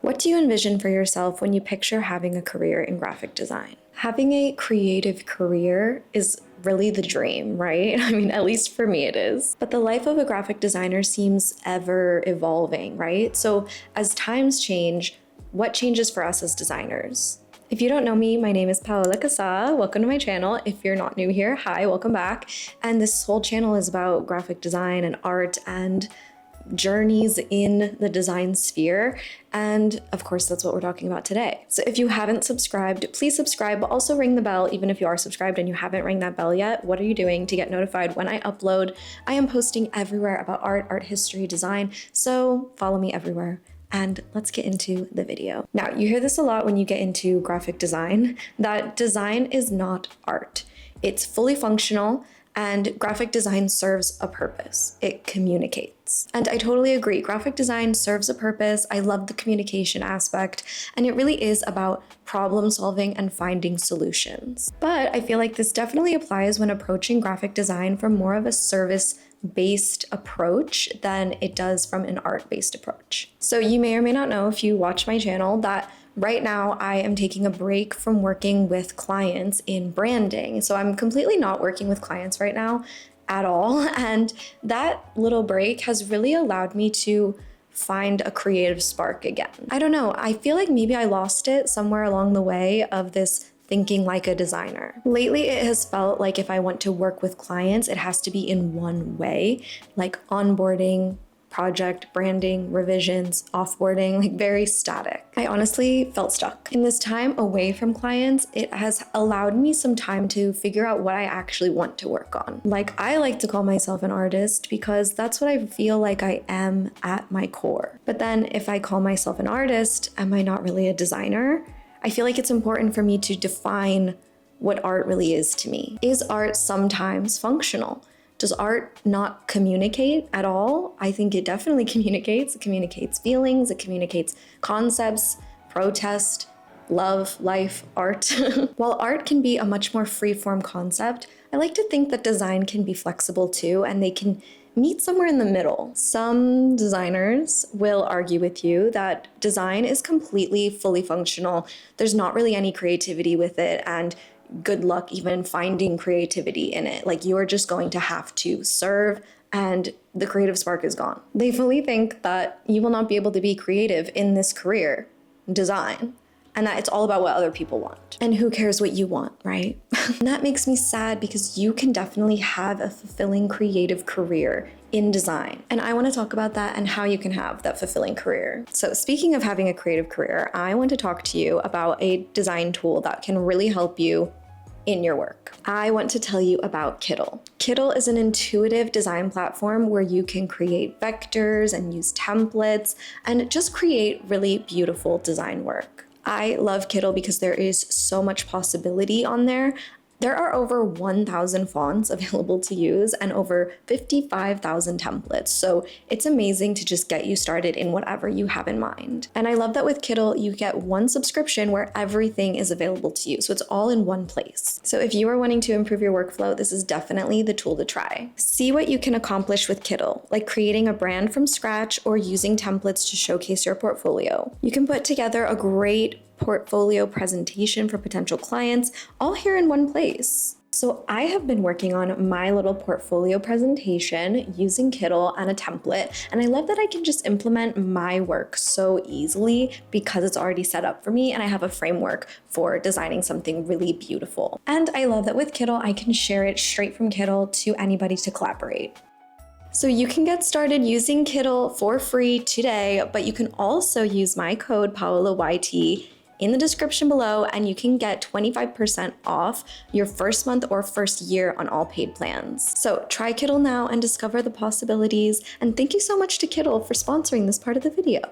What do you envision for yourself when you picture having a career in graphic design? Having a creative career is really the dream, right? I mean, at least for me it is. But the life of a graphic designer seems ever evolving, right? So as times change, what changes for us as designers? If you don't know me, my name is Paola Kassa. Welcome to my channel. If you're not new here, hi, welcome back. And this whole channel is about graphic design and art and journeys in the design sphere. And of course, that's what we're talking about today. So if you haven't subscribed, please subscribe, but also ring the bell. Even if you are subscribed and you haven't rang that bell yet, what are you doing to get notified when I upload? I am posting everywhere about art history, design. So follow me everywhere. And let's get into the video. Now, you hear this a lot when you get into graphic design, that design is not art. It's fully functional, and graphic design serves a purpose. It communicates. And I totally agree. Graphic design serves a purpose. I love the communication aspect, and it really is about problem solving and finding solutions. But I feel like this definitely applies when approaching graphic design from more of a service-based approach than it does from an art-based approach. So you may or may not know, if you watch my channel, that right now I am taking a break from working with clients in branding. So I'm completely not working with clients right now at all. And that little break has really allowed me to find a creative spark again. I don't know, I feel like maybe I lost it somewhere along the way of this thinking like a designer. Lately, it has felt like if I want to work with clients, it has to be in one way, like onboarding, project, branding, revisions, offboarding, like very static. I honestly felt stuck. In this time away from clients, it has allowed me some time to figure out what I actually want to work on. Like, I like to call myself an artist because that's what I feel like I am at my core. But then if I call myself an artist, am I not really a designer? I feel like it's important for me to define what art really is to me. Is art sometimes functional? Does art not communicate at all? I think it definitely communicates. It communicates feelings, it communicates concepts, protest, love, life, art. While art can be a much more free-form concept, I like to think that design can be flexible too, and they can meet somewhere in the middle. Some designers will argue with you that design is completely fully functional. There's not really any creativity with it, and good luck even finding creativity in it. Like, you're just going to have to serve and the creative spark is gone. They fully think that you will not be able to be creative in this career, design, and that it's all about what other people want. And who cares what you want, right? And that makes me sad because you can definitely have a fulfilling creative career in design. And I want to talk about that and how you can have that fulfilling career. So speaking of having a creative career, I want to talk to you about a design tool that can really help you in your work. I want to tell you about Kittl. Kittl is an intuitive design platform where you can create vectors and use templates and just create really beautiful design work. I love Kittl because there is so much possibility on there. There are over 1,000 fonts available to use and over 55,000 templates. So it's amazing to just get you started in whatever you have in mind. And I love that with Kittl, you get one subscription where everything is available to you. So it's all in one place. So if you are wanting to improve your workflow, this is definitely the tool to try. See what you can accomplish with Kittl, like creating a brand from scratch or using templates to showcase your portfolio. You can put together a great portfolio presentation for potential clients, all here in one place. So I have been working on my little portfolio presentation using Kittl and a template, and I love that I can just implement my work so easily because it's already set up for me and I have a framework for designing something really beautiful. And I love that with Kittl, I can share it straight from Kittl to anybody to collaborate. So you can get started using Kittl for free today, but you can also use my code PaolaYT in the description below, and you can get 25% off your first month or first year on all paid plans. So try Kittl now and discover the possibilities. And thank you so much to Kittl for sponsoring this part of the video.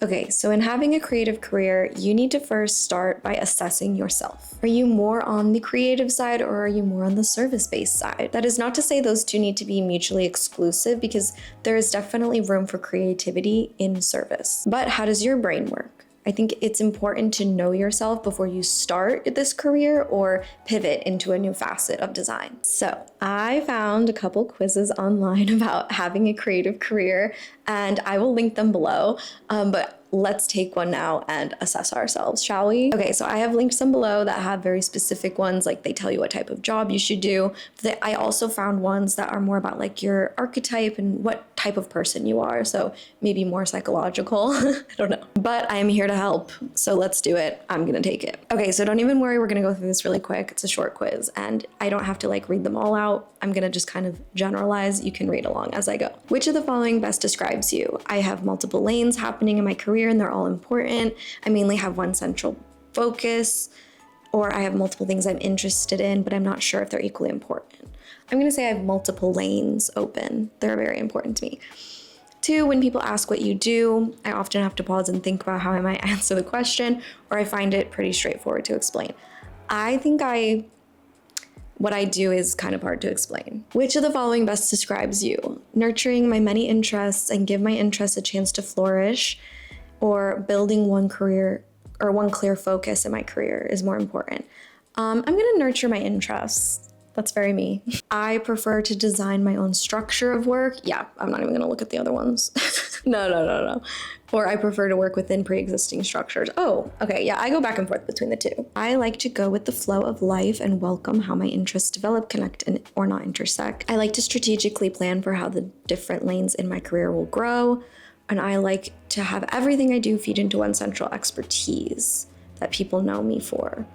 Okay, so in having a creative career, you need to first start by assessing yourself. Are you more on the creative side or are you more on the service-based side? That is not to say those two need to be mutually exclusive, because there is definitely room for creativity in service. But how does your brain work? I think it's important to know yourself before you start this career or pivot into a new facet of design. So I found a couple quizzes online about having a creative career, and I will link them below. But let's take one now and assess ourselves, shall we? Okay, so I have linked some below that have very specific ones, like they tell you what type of job you should do. I also found ones that are more about like your archetype and what type of person you are, so maybe more psychological. I don't know. But I am here to help, so let's do it. I'm gonna take it. Okay, so don't even worry, we're gonna go through this really quick. It's a short quiz, and I don't have to like read them all out. I'm gonna just kind of generalize. You can read along as I go. Which of the following best describes you? I have multiple lanes happening in my career and they're all important. I mainly have one central focus, or I have multiple things I'm interested in, but I'm not sure if they're equally important. I'm gonna say I have multiple lanes open. They're very important to me. 2, when people ask what you do, I often have to pause and think about how I might answer the question, or I find it pretty straightforward to explain. I think what I do is kind of hard to explain. Which of the following best describes you? Nurturing my many interests and give my interests a chance to flourish, or building one career or one clear focus in my career is more important. I'm gonna nurture my interests. That's very me. I prefer to design my own structure of work. Yeah, I'm not even gonna look at the other ones. No. Or I prefer to work within pre-existing structures. Oh, okay, yeah, I go back and forth between the two. I like to go with the flow of life and welcome how my interests develop, connect, or not intersect. I like to strategically plan for how the different lanes in my career will grow. And I like to have everything I do feed into one central expertise that people know me for.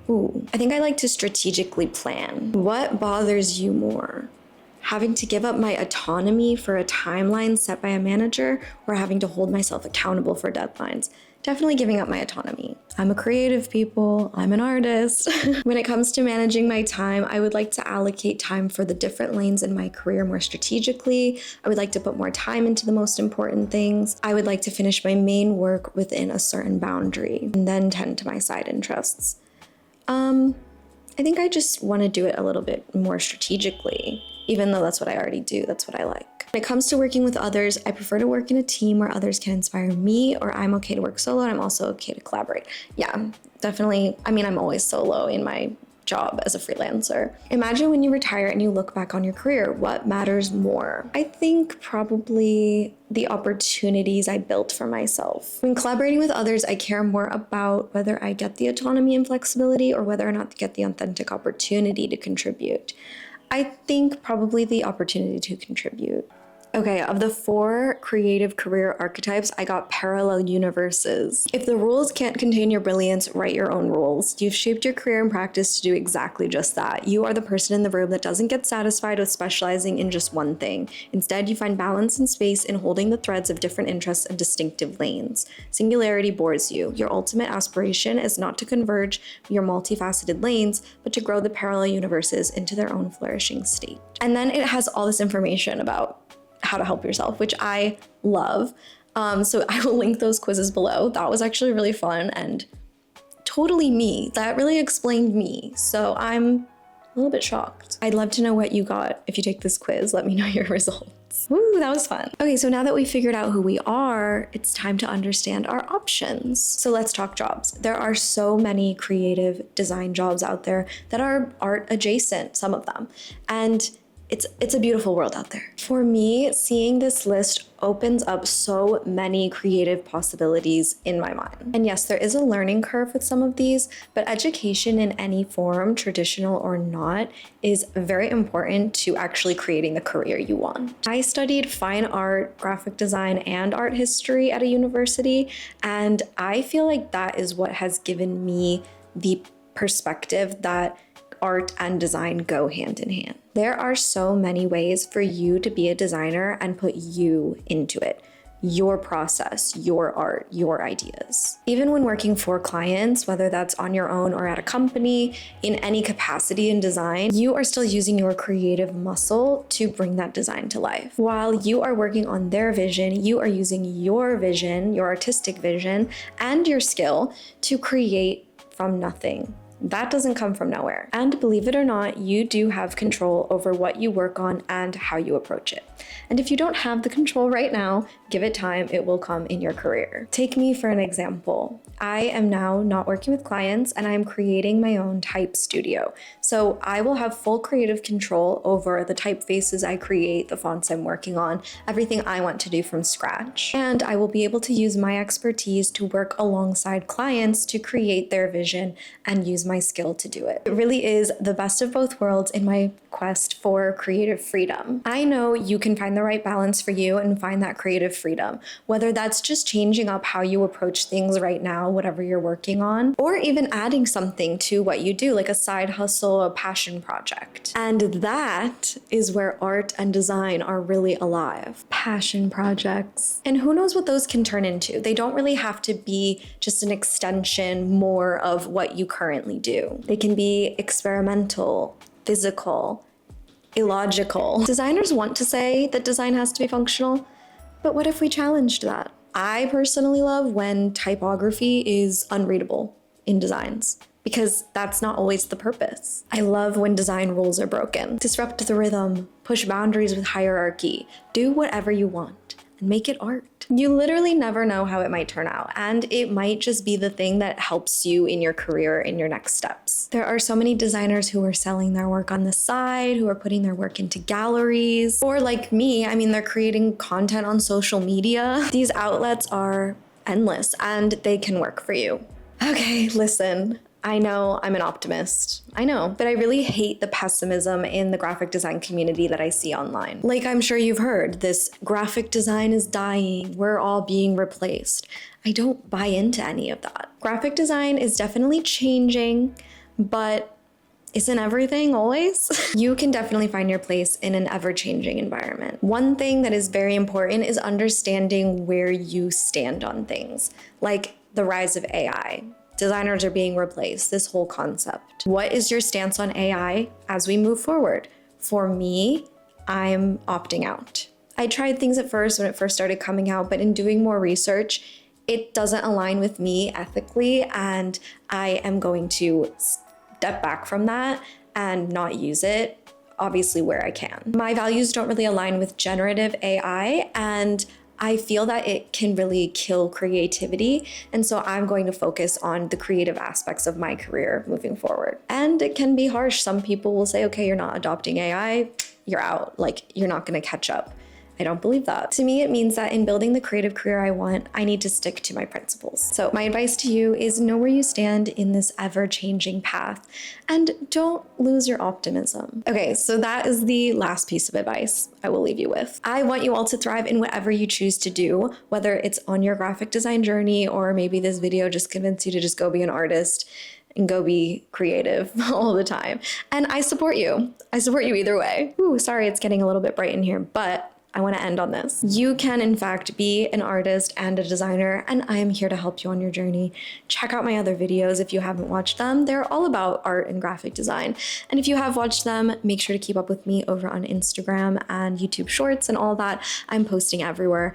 Ooh, I think I like to strategically plan. What bothers you more? Having to give up my autonomy for a timeline set by a manager, or having to hold myself accountable for deadlines? Definitely giving up my autonomy. I'm a creative people, I'm an artist. When it comes to managing my time, I would like to allocate time for the different lanes in my career more strategically. I would like to put more time into the most important things. I would like to finish my main work within a certain boundary and then tend to my side interests. I think I just want to do it a little bit more strategically, even though that's what I already do. That's what I like. When it comes to working with others, I prefer to work in a team where others can inspire me, or I'm okay to work solo and I'm also okay to collaborate. Yeah, definitely. I mean, I'm always solo in my job as a freelancer. Imagine when you retire and you look back on your career, what matters more? I think probably the opportunities I built for myself. When collaborating with others, I care more about whether I get the autonomy and flexibility, or whether or not to get the authentic opportunity to contribute. I think probably the opportunity to contribute. Okay, of the 4 creative career archetypes, I got parallel universes. If the rules can't contain your brilliance, write your own rules. You've shaped your career and practice to do exactly just that. You are the person in the room that doesn't get satisfied with specializing in just one thing. Instead, you find balance and space in holding the threads of different interests and distinctive lanes. Singularity bores you. Your ultimate aspiration is not to converge your multifaceted lanes, but to grow the parallel universes into their own flourishing state. And then it has all this information about how to help yourself, which I love. So I will link those quizzes below. That was actually really fun and totally me. That really explained me. So I'm a little bit shocked. I'd love to know what you got if you take this quiz. Let me know your results. Woo, that was fun. Okay, so now that we figured out who we are, it's time to understand our options. So let's talk jobs. There are so many creative design jobs out there that are art adjacent, some of them. And it's a beautiful world out there. For me, seeing this list opens up so many creative possibilities in my mind. And yes, there is a learning curve with some of these, but education in any form, traditional or not, is very important to actually creating the career you want. I studied fine art, graphic design, and art history at a university, and I feel like that is what has given me the perspective that art and design go hand in hand. There are so many ways for you to be a designer and put you into it. Your process, your art, your ideas. Even when working for clients, whether that's on your own or at a company, in any capacity in design, you are still using your creative muscle to bring that design to life. While you are working on their vision, you are using your vision, your artistic vision, and your skill to create from nothing. That doesn't come from nowhere. And believe it or not, you do have control over what you work on and how you approach it. And if you don't have the control right now, give it time, it will come in your career. Take me for an example. I am now not working with clients and I'm creating my own type studio. So I will have full creative control over the typefaces I create, the fonts I'm working on, everything I want to do from scratch. And I will be able to use my expertise to work alongside clients to create their vision and use my skill to do it. It really is the best of both worlds in my quest for creative freedom. I know you can find the right balance for you and find that creative freedom, whether that's just changing up how you approach things right now, whatever you're working on, or even adding something to what you do, like a side hustle, a passion project. And that is where art and design are really alive. Passion projects. And who knows what those can turn into? They don't really have to be just an extension more of what you currently do. They can be experimental, physical, illogical. Designers want to say that design has to be functional, but what if we challenged that? I personally love when typography is unreadable in designs, because that's not always the purpose. I love when design rules are broken. Disrupt the rhythm, push boundaries with hierarchy, do whatever you want, and make it art. You literally never know how it might turn out, and it might just be the thing that helps you in your career, in your next steps. There are so many designers who are selling their work on the side, who are putting their work into galleries, or like me, they're creating content on social media. These outlets are endless, and they can work for you. Okay, listen. I know I'm an optimist. I know, but I really hate the pessimism in the graphic design community that I see online. Like I'm sure you've heard, this graphic design is dying, we're all being replaced. I don't buy into any of that. Graphic design is definitely changing, but isn't everything always? You can definitely find your place in an ever-changing environment. One thing that is very important is understanding where you stand on things, like the rise of AI. Designers are being replaced, this whole concept. What is your stance on AI as we move forward? For me, I'm opting out. I tried things at first when it first started coming out, but in doing more research, it doesn't align with me ethically, and I am going to step back from that and not use it, obviously where I can. My values don't really align with generative AI, and I feel that it can really kill creativity. And so I'm going to focus on the creative aspects of my career moving forward. And it can be harsh. Some people will say, okay, you're not adopting AI, you're out. Like, you're not going to catch up. I don't believe that. To me, it means that in building the creative career I want, I need to stick to my principles. So my advice to you is know where you stand in this ever-changing path and don't lose your optimism. Okay, so that is the last piece of advice I will leave you with. I want you all to thrive in whatever you choose to do, whether it's on your graphic design journey or maybe this video just convinced you to just go be an artist and go be creative all the time. And I support you. I support you either way. Ooh, sorry, it's getting a little bit bright in here, but I want to end on this. You can, in fact, be an artist and a designer, and I am here to help you on your journey. Check out my other videos if you haven't watched them. They're all about art and graphic design. And if you have watched them, make sure to keep up with me over on Instagram and YouTube Shorts and all that. I'm posting everywhere.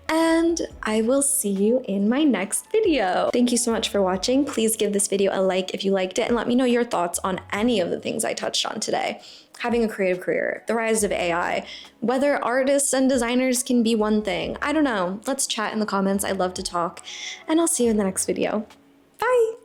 And I will see you in my next video. Thank you so much for watching. Please give this video a like if you liked it, and let me know your thoughts on any of the things I touched on today. Having a creative career, the rise of AI, whether artists and designers can be one thing. I don't know. Let's chat in the comments. I'd love to talk, and I'll see you in the next video. Bye.